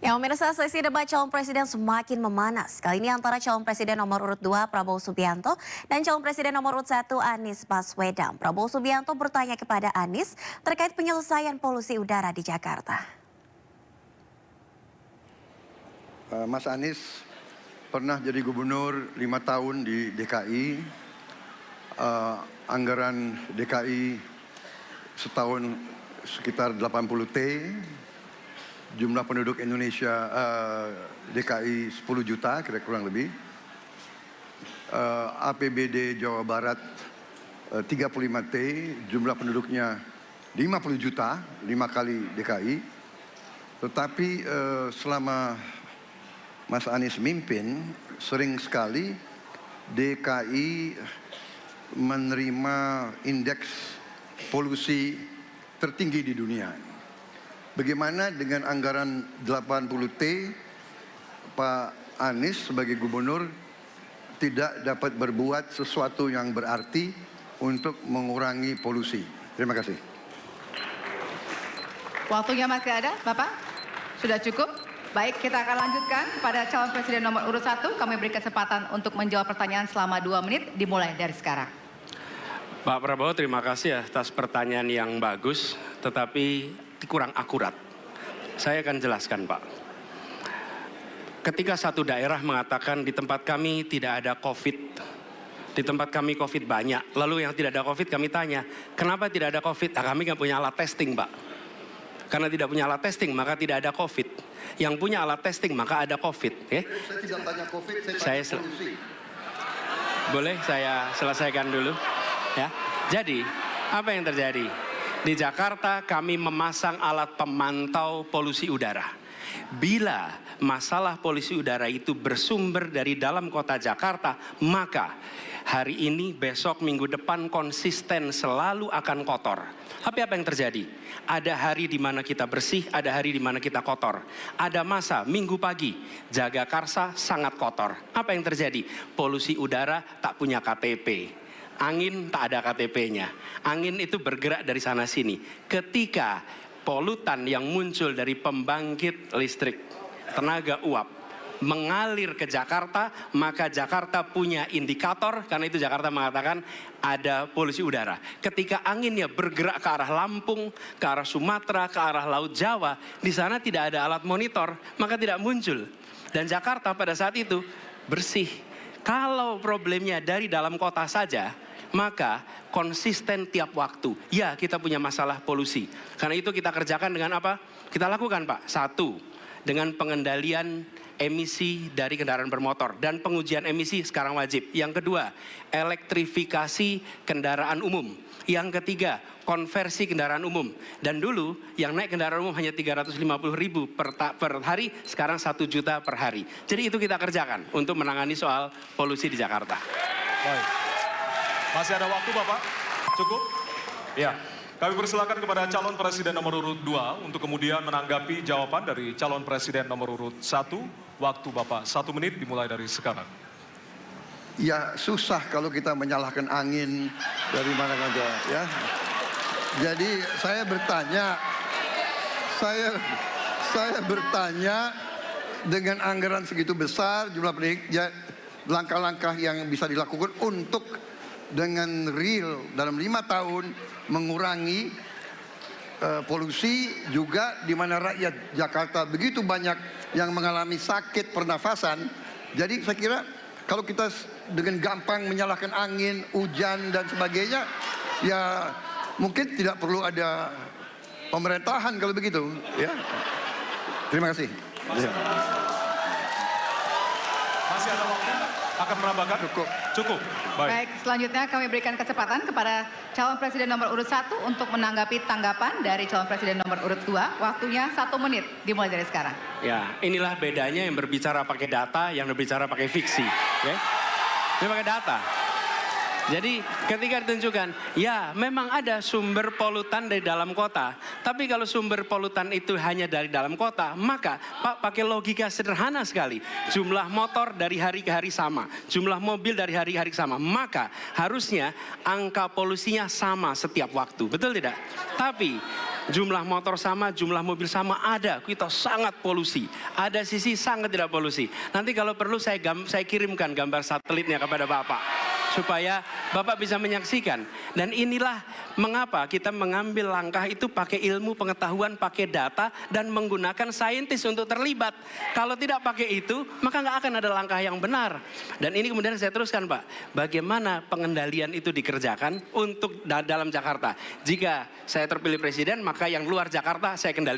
Ya, pemirsa, sesi debat calon presiden semakin memanas. Kali ini antara calon presiden nomor urut 2 Prabowo Subianto dan calon presiden nomor urut 1 Anies Baswedan. Prabowo Subianto bertanya kepada Anies terkait penyelesaian polusi udara di Jakarta. Mas Anies pernah jadi gubernur 5 tahun di DKI. Anggaran DKI setahun sekitar 80 T. Jumlah penduduk Indonesia DKI 10 juta kira-kira kurang lebih. APBD Jawa Barat 35 T, jumlah penduduknya 50 juta, 5 kali DKI. Tetapi selama Mas Anies mimpin, sering sekali DKI menerima indeks polusi tertinggi di dunia. Bagaimana dengan anggaran 80 T, Pak Anies sebagai gubernur tidak dapat berbuat sesuatu yang berarti untuk mengurangi polusi? Terima kasih. Waktunya masih ada, Bapak? Sudah cukup? Baik, kita akan lanjutkan pada calon presiden nomor urut 1. Kami beri kesempatan untuk menjawab pertanyaan selama 2 menit, dimulai dari sekarang. Pak Prabowo, terima kasih atas pertanyaan yang bagus, tetapi kurang akurat. Saya akan jelaskan, Pak. Ketika satu daerah mengatakan di tempat kami tidak ada COVID, di tempat kami COVID banyak, lalu yang tidak ada COVID kami tanya, kenapa tidak ada COVID? Nah, kami nggak punya alat testing, Pak. Karena tidak punya alat testing, maka tidak ada COVID. Yang punya alat testing, maka ada COVID. Saya tidak tanya COVID, saya tanya polusi. Boleh saya selesaikan dulu? Ya. Jadi, apa yang terjadi? Di Jakarta kami memasang alat pemantau polusi udara. Bila masalah polusi udara itu bersumber dari dalam kota Jakarta, maka hari ini, besok, minggu depan konsisten selalu akan kotor. Tapi apa yang terjadi? Ada hari di mana kita bersih, ada hari di mana kita kotor. Ada masa minggu pagi, Jagakarsa sangat kotor. Apa yang terjadi? Polusi udara tak punya KTP. Angin tak ada KTP-nya. Angin itu bergerak dari sana sini. Ketika polutan yang muncul dari pembangkit listrik tenaga uap mengalir ke Jakarta, maka Jakarta punya indikator, karena itu Jakarta mengatakan ada polusi udara. Ketika anginnya bergerak ke arah Lampung, ke arah Sumatera, ke arah Laut Jawa, di sana tidak ada alat monitor, maka tidak muncul. Dan Jakarta pada saat itu bersih. Kalau problemnya dari dalam kota saja, maka konsisten tiap waktu. Ya, kita punya masalah polusi. Karena itu kita kerjakan dengan apa? Kita lakukan, Pak. 1, dengan pengendalian emisi dari kendaraan bermotor. Dan pengujian emisi sekarang wajib. Yang kedua, elektrifikasi kendaraan umum. Yang ketiga, konversi kendaraan umum. Dan dulu yang naik kendaraan umum hanya 350.000 per hari, sekarang 1 juta per hari. Jadi itu kita kerjakan untuk menangani soal polusi di Jakarta. Baik. Masih ada waktu, Bapak? Cukup? Ya. Kami persilakan kepada calon presiden nomor urut 2 untuk kemudian menanggapi jawaban dari calon presiden nomor urut 1. Waktu Bapak 1 menit dimulai dari sekarang. Ya, susah kalau kita menyalahkan angin dari mana saja, ya. Jadi saya bertanya dengan anggaran segitu besar, jumlah penduduk, ya, langkah-langkah yang bisa dilakukan untuk dengan real dalam 5 tahun mengurangi polusi, juga di mana rakyat Jakarta begitu banyak yang mengalami sakit pernafasan. Jadi saya kira kalau kita dengan gampang menyalahkan angin, hujan dan sebagainya, ya mungkin tidak perlu ada pemerintahan kalau begitu, ya. Terima kasih. Masih ada waktu? Akan menambahkan? Cukup. Cukup. Baik, selanjutnya kami berikan kesempatan kepada calon presiden nomor urut 1 untuk menanggapi tanggapan dari calon presiden nomor urut 2. Waktunya 1 menit, dimulai dari sekarang. Ya, inilah bedanya yang berbicara pakai data, yang berbicara pakai fiksi. Okay? Dia pakai data. Jadi ketika ditunjukkan, ya memang ada sumber polutan dari dalam kota. Tapi kalau sumber polutan itu hanya dari dalam kota, maka Pak pakai logika sederhana sekali. Jumlah motor dari hari ke hari sama, jumlah mobil dari hari ke hari sama. Maka harusnya angka polusinya sama setiap waktu, betul tidak? Tapi Jumlah motor sama, jumlah mobil sama, ada. Kita sangat polusi. Ada sisi sangat tidak polusi. Nanti kalau perlu saya kirimkan gambar satelitnya kepada Bapak. Supaya Bapak bisa menyaksikan. Dan inilah mengapa kita mengambil langkah itu pakai ilmu pengetahuan, pakai data, dan menggunakan saintis untuk terlibat. Kalau tidak pakai itu, maka nggak akan ada langkah yang benar. Dan ini kemudian saya teruskan, Pak. Bagaimana pengendalian itu dikerjakan untuk dalam Jakarta. Jika saya terpilih presiden, maka yang luar Jakarta saya kendalikan.